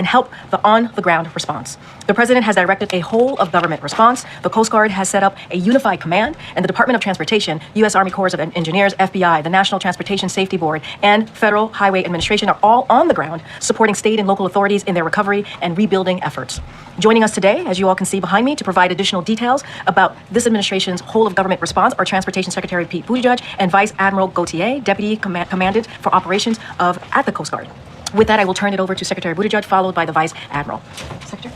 and help the on-the-ground response. The President has directed a whole-of-government response. The Coast Guard has set up a unified command, and the Department of Transportation, U.S. Army Corps of Engineers, FBI, the National Transportation Safety Board, and Federal Highway Administration are all on the ground supporting state and local authorities in their recovery and rebuilding efforts. Joining us today, as you all can see behind me, to provide additional details about this administration's whole-of-government response are Transportation Secretary Pete Buttigieg and Vice Admiral Gautier, Deputy Commandant for Operations at the Coast Guard. With that, I will turn it over to Secretary Buttigieg, followed by the Vice Admiral. Secretary?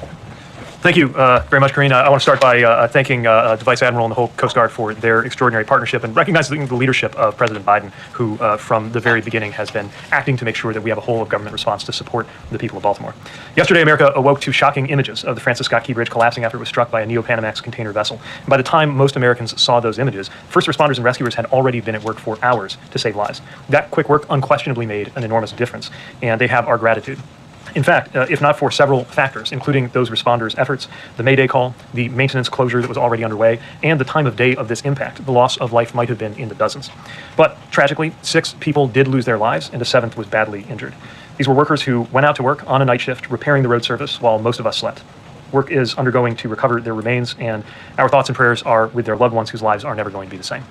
Thank you very much, Karina. I want to start by thanking the Vice Admiral and the whole Coast Guard for their extraordinary partnership and recognizing the leadership of President Biden, who from the very beginning has been acting to make sure that we have a whole-of-government response to support the people of Baltimore. Yesterday, America awoke to shocking images of the Francis Scott Key Bridge collapsing after it was struck by a Neo-Panamax container vessel. And by the time most Americans saw those images, first responders and rescuers had already been at work for hours to save lives. That quick work unquestionably made an enormous difference, and they have our gratitude. In fact, if not for several factors, including those responders' efforts, the Mayday call, the maintenance closure that was already underway, and the time of day of this impact, the loss of life might have been in the dozens. But tragically, 6 people did lose their lives, and a 7th was badly injured. These were workers who went out to work on a night shift, repairing the road surface while most of us slept. Work is undergoing to recover their remains, and our thoughts and prayers are with their loved ones whose lives are never going to be the same.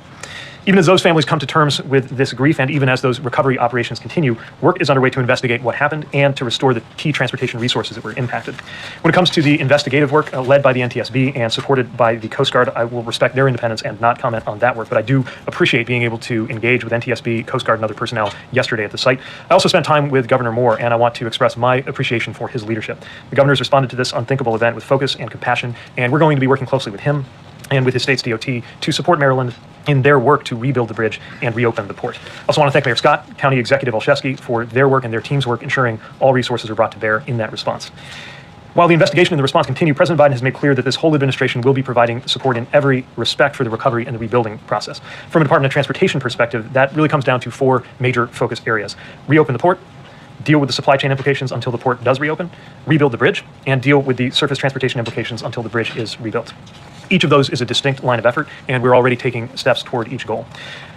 Even as those families come to terms with this grief, and even as those recovery operations continue, work is underway to investigate what happened and to restore the key transportation resources that were impacted. When it comes to the investigative work led by the NTSB and supported by the Coast Guard, I will respect their independence and not comment on that work, but I do appreciate being able to engage with NTSB, Coast Guard, and other personnel yesterday at the site. I also spent time with Governor Moore, and I want to express my appreciation for his leadership. The governor's responded to this unthinkable event with focus and compassion, and we're going to be working closely with him and with his state's DOT to support Maryland in their work to rebuild the bridge and reopen the port. I also want to thank Mayor Scott, County Executive Olszewski for their work and their team's work ensuring all resources are brought to bear in that response. While the investigation and the response continue, President Biden has made clear that this whole administration will be providing support in every respect for the recovery and the rebuilding process. From a Department of Transportation perspective, that really comes down to 4 major focus areas: reopen the port, deal with the supply chain implications until the port does reopen, rebuild the bridge, and deal with the surface transportation implications until the bridge is rebuilt. Each of those is a distinct line of effort, and we're already taking steps toward each goal.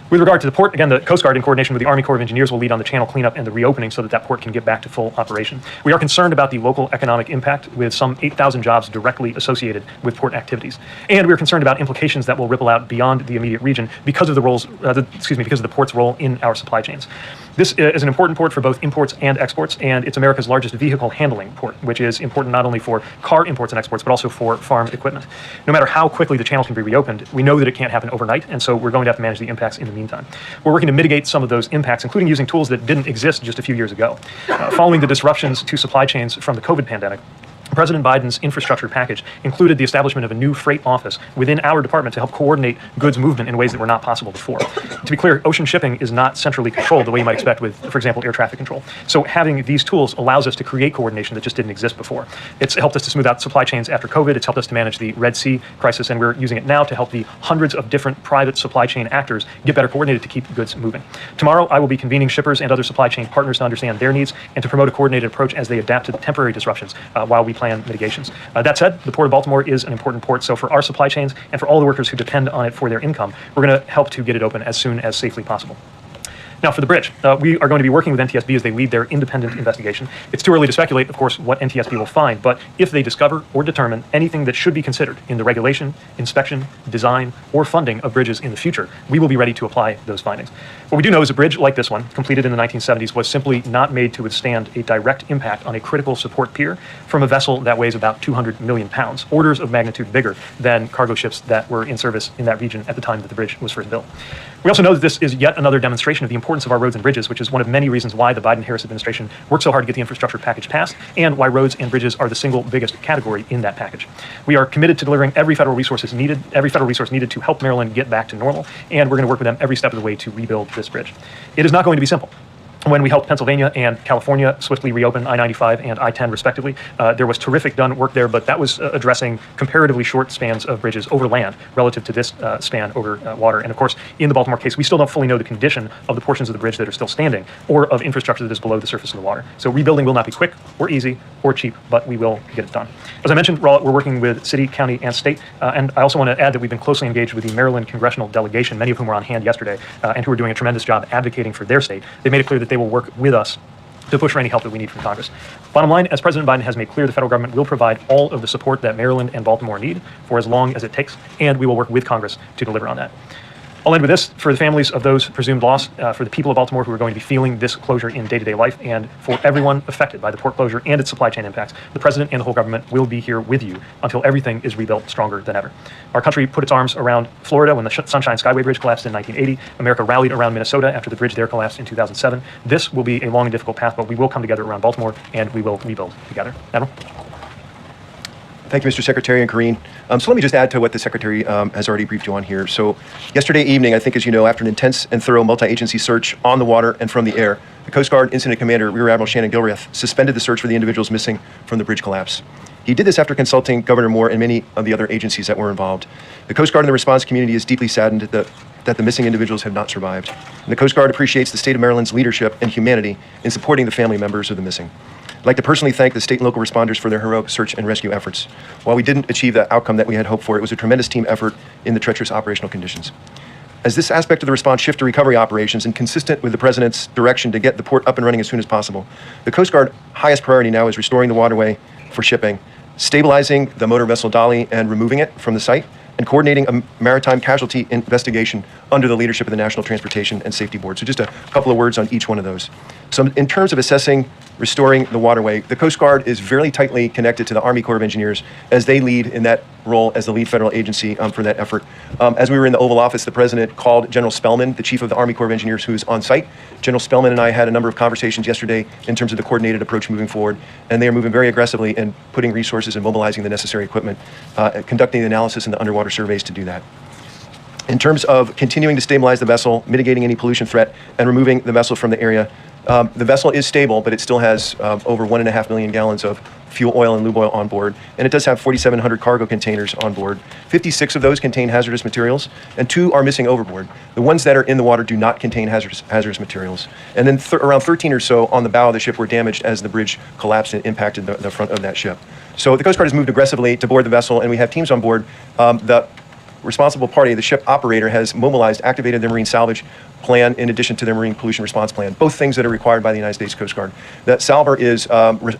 With regard to the port, again, the Coast Guard, in coordination with the Army Corps of Engineers, will lead on the channel cleanup and the reopening so that that port can get back to full operation. We are concerned about the local economic impact, with some 8,000 jobs directly associated with port activities. And we're concerned about implications that will ripple out beyond the immediate region because of the port's role in our supply chains. This is an important port for both imports and exports, and it's America's largest vehicle handling port, which is important not only for car imports and exports, but also for farm equipment. No matter how quickly the channel can be reopened, we know that it can't happen overnight, and so we're going to have to manage the impacts in the meantime. We're working to mitigate some of those impacts, including using tools that didn't exist just a few years ago. Following the disruptions to supply chains from the COVID pandemic, President Biden's infrastructure package included the establishment of a new freight office within our department to help coordinate goods movement in ways that were not possible before. To be clear, ocean shipping is not centrally controlled the way you might expect with, for example, air traffic control. So having these tools allows us to create coordination that just didn't exist before. It's helped us to smooth out supply chains after COVID. It's helped us to manage the Red Sea crisis, and we're using it now to help the hundreds of different private supply chain actors get better coordinated to keep goods moving. Tomorrow, I will be convening shippers and other supply chain partners to understand their needs and to promote a coordinated approach as they adapt to the temporary disruptions while we plan mitigations. That said, the Port of Baltimore is an important port, so for our supply chains and for all the workers who depend on it for their income, we're going to help to get it open as soon as safely possible. Now, for the bridge, we are going to be working with NTSB as they lead their independent investigation. It's too early to speculate, of course, what NTSB will find, but if they discover or determine anything that should be considered in the regulation, inspection, design, or funding of bridges in the future, we will be ready to apply those findings. What we do know is a bridge like this one, completed in the 1970s, was simply not made to withstand a direct impact on a critical support pier from a vessel that weighs about 200 million pounds, orders of magnitude bigger than cargo ships that were in service in that region at the time that the bridge was first built. We also know that this is yet another demonstration of the importance of our roads and bridges, which is one of many reasons why the Biden-Harris administration worked so hard to get the infrastructure package passed, and why roads and bridges are the single biggest category in that package. We are committed to delivering every federal resource needed to help Maryland get back to normal, and we're going to work with them every step of the way to rebuild this bridge. It is not going to be simple. When we helped Pennsylvania and California swiftly reopen I-95 and I-10 respectively, there was terrific work there, but that was addressing comparatively short spans of bridges over land relative to this span over water. And of course, in the Baltimore case, we still don't fully know the condition of the portions of the bridge that are still standing or of infrastructure that is below the surface of the water. So rebuilding will not be quick or easy or cheap, but we will get it done. As I mentioned, we're working with city, county, and state. And I also want to add that we've been closely engaged with the Maryland congressional delegation, many of whom were on hand yesterday, and who are doing a tremendous job advocating for their state. They made it clear that they will work with us to push for any help that we need from Congress. Bottom line, as President Biden has made clear, the federal government will provide all of the support that Maryland and Baltimore need for as long as it takes, and we will work with Congress to deliver on that. I'll end with this. For the families of those presumed lost, for the people of Baltimore who are going to be feeling this closure in day-to-day life, and for everyone affected by the port closure and its supply chain impacts, the president and the whole government will be here with you until everything is rebuilt stronger than ever. Our country put its arms around Florida when the Sunshine Skyway Bridge collapsed in 1980. America rallied around Minnesota after the bridge there collapsed in 2007. This will be a long and difficult path, but we will come together around Baltimore, and we will rebuild together. Admiral? Thank you, Mr. Secretary and Karine. So let me just add to what the Secretary has already briefed you on here. So yesterday evening, I think as you know, after an intense and thorough multi-agency search on the water and from the air, the Coast Guard Incident Commander, Rear Admiral Shannon Gilreath, suspended the search for the individuals missing from the bridge collapse. He did this after consulting Governor Moore and many of the other agencies that were involved. The Coast Guard and the response community is deeply saddened that the missing individuals have not survived. And the Coast Guard appreciates the state of Maryland's leadership and humanity in supporting the family members of the missing. I'd like to personally thank the state and local responders for their heroic search and rescue efforts. While we didn't achieve the outcome that we had hoped for, it was a tremendous team effort in the treacherous operational conditions. As this aspect of the response shift to recovery operations and consistent with the President's direction to get the port up and running as soon as possible, the Coast Guard highest priority now is restoring the waterway for shipping, stabilizing the motor vessel dolly and removing it from the site, and coordinating a maritime casualty investigation under the leadership of the National Transportation and Safety Board. So just a couple of words on each one of those. So in terms of assessing, restoring the waterway, the Coast Guard is very tightly connected to the Army Corps of Engineers as they lead in that role as the lead federal agency for that effort. As we were in the Oval Office, the President called General Spellman, the Chief of the Army Corps of Engineers, who is on site. General Spellman and I had a number of conversations yesterday in terms of the coordinated approach moving forward, and they are moving very aggressively and putting resources and mobilizing the necessary equipment, conducting the analysis and the underwater surveys to do that. In terms of continuing to stabilize the vessel, mitigating any pollution threat, and removing the vessel from the area, the vessel is stable, but it still has over 1.5 million gallons of fuel oil and lube oil on board, and it does have 4,700 cargo containers on board. 56 of those contain hazardous materials, and 2 are missing overboard. The ones that are in the water do not contain hazardous materials. And then around 13 or so on the bow of the ship were damaged as the bridge collapsed and impacted the front of that ship. So the Coast Guard has moved aggressively to board the vessel, and we have teams on board. The responsible party, the ship operator, has mobilized, activated their marine salvage plan in addition to their marine pollution response plan, both things that are required by the United States Coast Guard. That Salver is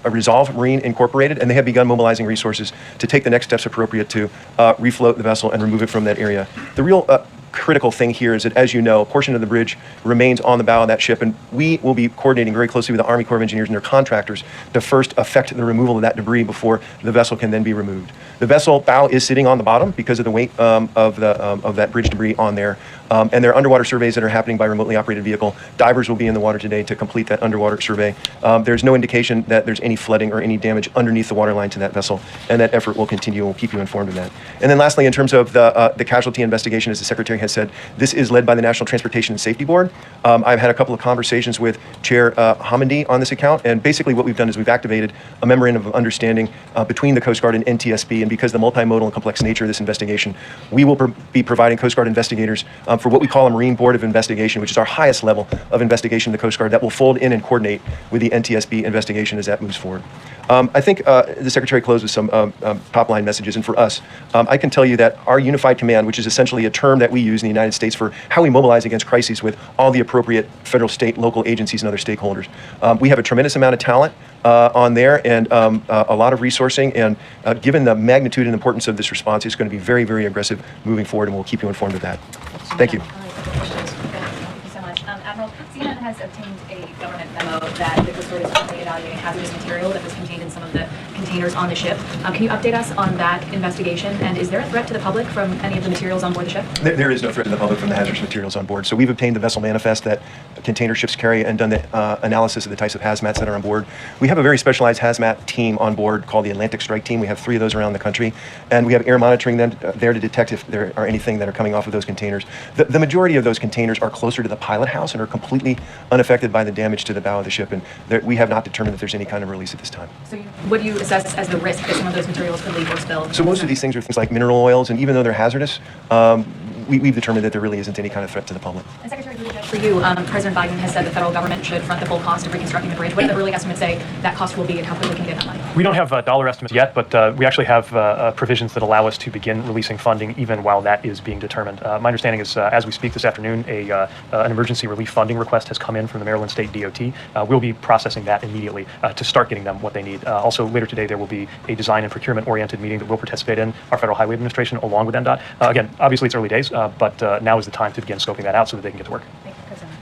Resolve Marine Incorporated, and they have begun mobilizing resources to take the next steps appropriate to refloat the vessel and remove it from that area. The real critical thing here is that, as you know, a portion of the bridge remains on the bow of that ship, and we will be coordinating very closely with the Army Corps of Engineers and their contractors to first effect the removal of that debris before the vessel can then be removed. The vessel bow is sitting on the bottom because of the weight of that bridge debris on there, and there are underwater surveys that are happening by remotely operated vehicle. Divers will be in the water today to complete that underwater survey. There's no indication that there's any flooding or any damage underneath the waterline to that vessel, and that effort will continue. We'll keep you informed of that. And then lastly, in terms of the casualty investigation, as the Secretary has said, this is led by the National Transportation and Safety Board. I've had a couple of conversations with Chair Hamandi on this account, and basically what we've done is we've activated a memorandum of understanding between the Coast Guard and NTSB, and because of the multimodal and complex nature of this investigation, we will be providing Coast Guard investigators for what we call a Marine Board of Investigation, which is our highest level of investigation in the Coast Guard that will fold in and coordinate with the NTSB investigation as that moves forward. I think the Secretary closed with some top-line messages, and for us, I can tell you that our unified command, which is essentially a term that we use in the United States for how we mobilize against crises with all the appropriate federal, state, local agencies and other stakeholders. We have a tremendous amount of talent on there and a lot of resourcing, and given the magnitude and importance of this response, it's going to be very, very aggressive moving forward, and we'll keep you informed of that. Thank you. Thank you so much. Admiral, CNN has obtained a government memo that the Coast Guard is currently evaluating hazardous material that was contained in some of the containers on the ship. Can you update us on that investigation? And is there a threat to the public from any of the materials on board the ship? There is no threat to the public from the hazardous materials on board. So we've obtained the vessel manifest that container ships carry and done the analysis of the types of hazmats that are on board. We have a very specialized hazmat team on board called the Atlantic Strike Team. We have 3 of those around the country, and we have air monitoring them there to detect if there are anything that are coming off of those containers. The majority of those containers are closer to the pilot house and are completely unaffected by the damage to the bow of the ship, and we have not determined that there's any kind of release at this time. So what do you assess as the risk that some of those materials could leak or spill? So most of these things are things like mineral oils, and even though they're hazardous, we've determined that there really isn't any kind of threat to the public. And Secretary Buttigieg, for you, President Biden has said the federal government should front the full cost of reconstructing the bridge. What do the early estimates say that cost will be, and how quickly can you get that money? We don't have dollar estimates yet, but we actually have provisions that allow us to begin releasing funding even while that is being determined. My understanding is, as we speak this afternoon, an emergency relief funding request has come in from the Maryland State DOT. We'll be processing that immediately to start getting them what they need. Also, later today, there will be a design and procurement-oriented meeting that we'll participate in, our Federal Highway Administration, along with NDOT. Again, obviously, it's early days, but now is the time to begin scoping that out so that they can get to work. Thank you, President.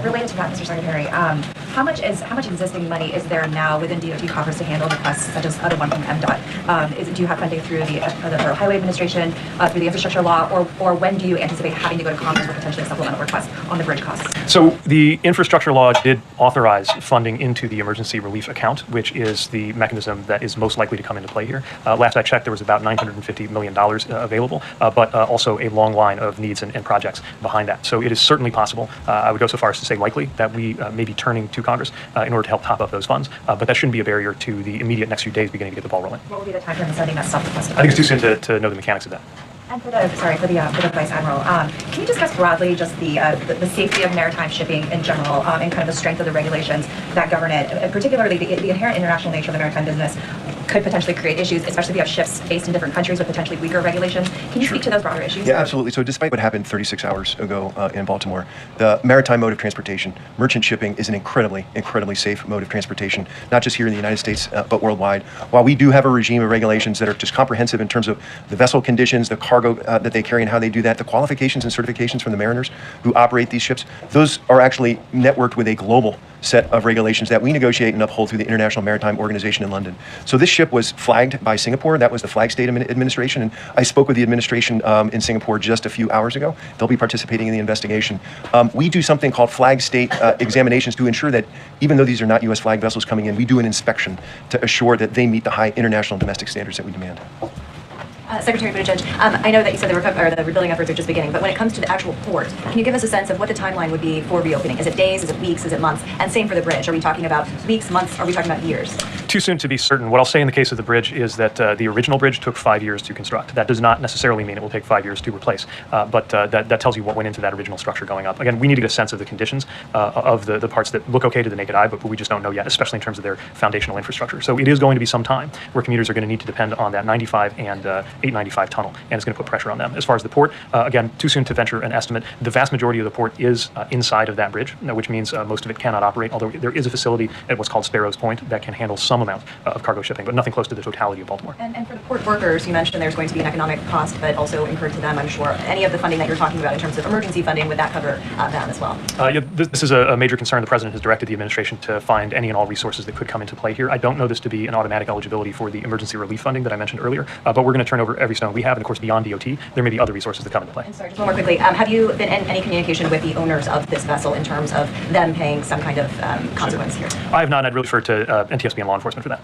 Related to that, Mr. Secretary, how much existing money is there now within DOT coffers to handle requests such as other one from MDOT? Do you have funding through the Federal Highway Administration, through the infrastructure law, or when do you anticipate having to go to Congress with potentially a supplemental request on the bridge costs? So the infrastructure law did authorize funding into the emergency relief account, which is the mechanism that is most likely to come into play here. Last I checked, there was about $950 million available, but also a long line of needs and projects behind that. So it is certainly possible. I would go so far as to say likely that we may be turning to Congress in order to help top up those funds, but that shouldn't be a barrier to the immediate next few days beginning to get the ball rolling. What will be the time frame of sending that sub-request? I think it's too soon to know the mechanics of that. And for the Vice Admiral, can you discuss broadly just the safety of maritime shipping in general, and kind of the strength of the regulations that govern it, and particularly the inherent international nature of the maritime business could potentially create issues, especially if you have ships based in different countries with potentially weaker regulations. Can you speak to those broader issues? Yeah, absolutely. So despite what happened 36 hours ago in Baltimore, the maritime mode of transportation, merchant shipping, is an incredibly safe mode of transportation, not just here in the United States, but worldwide. While we do have a regime of regulations that are just comprehensive in terms of the vessel conditions, the cargo that they carry and how they do that, the qualifications and certifications from the mariners who operate these ships, those are actually networked with a global set of regulations that we negotiate and uphold through the International Maritime Organization in London. So this ship was flagged by Singapore. That was the Flag State Administration, and I spoke with the administration in Singapore just a few hours ago. They'll be participating in the investigation. We do something called Flag State examinations to ensure that even though these are not U.S. flag vessels coming in, we do an inspection to assure that they meet the high international and domestic standards that we demand. Secretary Buttigieg, I know that you said the rebuilding efforts are just beginning, but when it comes to the actual port, can you give us a sense of what the timeline would be for reopening? Is it days? Is it weeks? Is it months? And same for the bridge. Are we talking about weeks, months? Are we talking about years? Too soon to be certain. What I'll say in the case of the bridge is that the original bridge took 5 years to construct. That does not necessarily mean it will take 5 years to replace, but that tells you what went into that original structure going up. Again, we need to get a sense of the conditions of the parts that look okay to the naked eye, but we just don't know yet, especially in terms of their foundational infrastructure. So it is going to be some time where commuters are going to need to depend on that 95 and 895 tunnel, and it's going to put pressure on them. As far as the port, again, too soon to venture an estimate. The vast majority of the port is inside of that bridge, which means most of it cannot operate, although there is a facility at what's called Sparrows Point that can handle some amount of cargo shipping, but nothing close to the totality of Baltimore. And for the port workers, you mentioned there's going to be an economic cost, but also incurred to them, I'm sure. Any of the funding that you're talking about in terms of emergency funding, would that cover that as well? Yeah, this is a major concern. The President has directed the administration to find any and all resources that could come into play here. I don't know this to be an automatic eligibility for the emergency relief funding that I mentioned earlier, but we're going to turn over every stone we have, and of course, beyond DOT, there may be other resources that come into play. And sorry, just one more quickly. Have you been in any communication with the owners of this vessel in terms of them paying some kind of consequence here? I have not. I'd really refer to NTSB and law enforcement for that.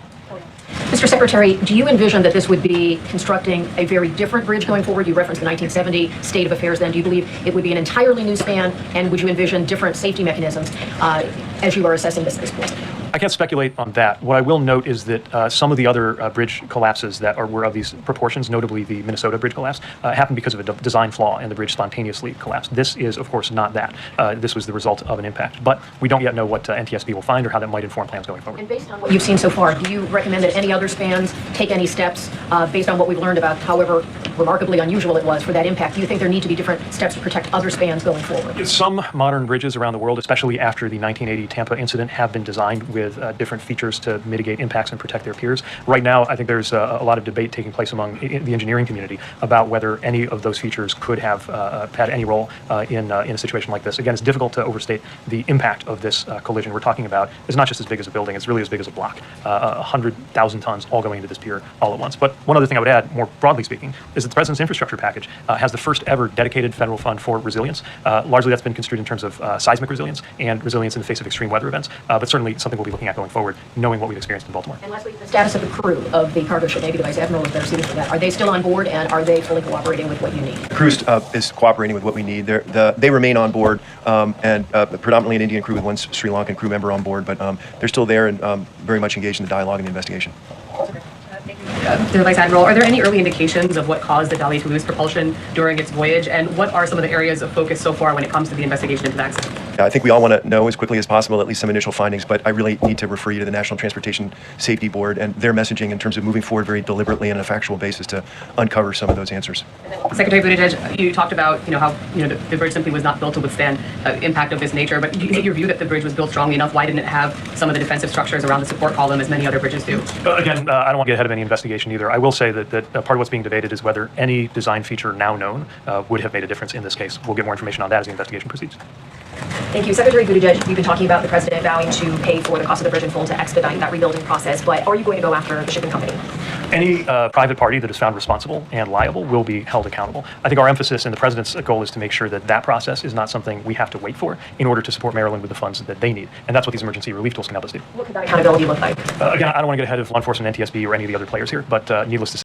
Mr. Secretary, do you envision that this would be constructing a very different bridge going forward? You referenced the 1970 state of affairs then. Do you believe it would be an entirely new span, and would you envision different safety mechanisms as you are assessing this at this point? I can't speculate on that. What I will note is that some of the other bridge collapses that were of these proportions, notably the Minnesota bridge collapse, happened because of a design flaw and the bridge spontaneously collapsed. This is, of course, not that. This was the result of an impact. But we don't yet know what NTSB will find or how that might inform plans going forward. And based on what you've seen so far, do you recommend that any other spans take any steps based on what we've learned about however remarkably unusual it was for that impact? Do you think there need to be different steps to protect other spans going forward? Some modern bridges around the world, especially after the 1980 Tampa incident, have been designed with different features to mitigate impacts and protect their peers. Right now, I think there's a lot of debate taking place among the engineering community about whether any of those features could have had any role in a situation like this. Again, it's difficult to overstate the impact of this collision we're talking about. It's not just as big as a building, it's really as big as a block. 100,000 tons all going into this pier all at once. But one other thing I would add, more broadly speaking, is that the President's infrastructure package has the first ever dedicated federal fund for resilience. Largely that's been construed in terms of seismic resilience and resilience in the face of extreme weather events, but certainly something we'll be looking at going forward, knowing what we've experienced in Baltimore. And lastly, the status of the crew of the cargo ship, maybe the Vice Admiral is better suited for that. Are they still on board, and are they fully cooperating with what you need? The crew is cooperating with what we need. They remain on board, and predominantly an Indian crew with one Sri Lankan crew member on board, but they're still there and very much engaged in the dialogue and the investigation. To the Vice Admiral, are there any early indications of what caused the Dali to lose propulsion during its voyage? And what are some of the areas of focus so far when it comes to the investigation into the accident? I think we all want to know as quickly as possible at least some initial findings, but I really need to refer you to the National Transportation Safety Board and their messaging in terms of moving forward very deliberately and on a factual basis to uncover some of those answers. Secretary Buttigieg, you talked about how the bridge simply was not built to withstand impact of this nature. But is it your view that the bridge was built strongly enough? Why didn't it have some of the defensive structures around the support column as many other bridges do? Again, I don't want to get ahead of any investigation either. I will say that part of what's being debated is whether any design feature now known would have made a difference in this case. We'll get more information on that as the investigation proceeds. Thank you. Secretary Buttigieg, you've been talking about the president vowing to pay for the cost of the bridge in full to expedite that rebuilding process, but are you going to go after the shipping company? Any private party that is found responsible and liable will be held accountable. I think our emphasis and the president's goal is to make sure that that process is not something we have to wait for in order to support Maryland with the funds that they need. And that's what these emergency relief tools can help us do. What could that accountability look like? Again, I don't want to get ahead of law enforcement, NTSB, or any of the other players here, but needless to say,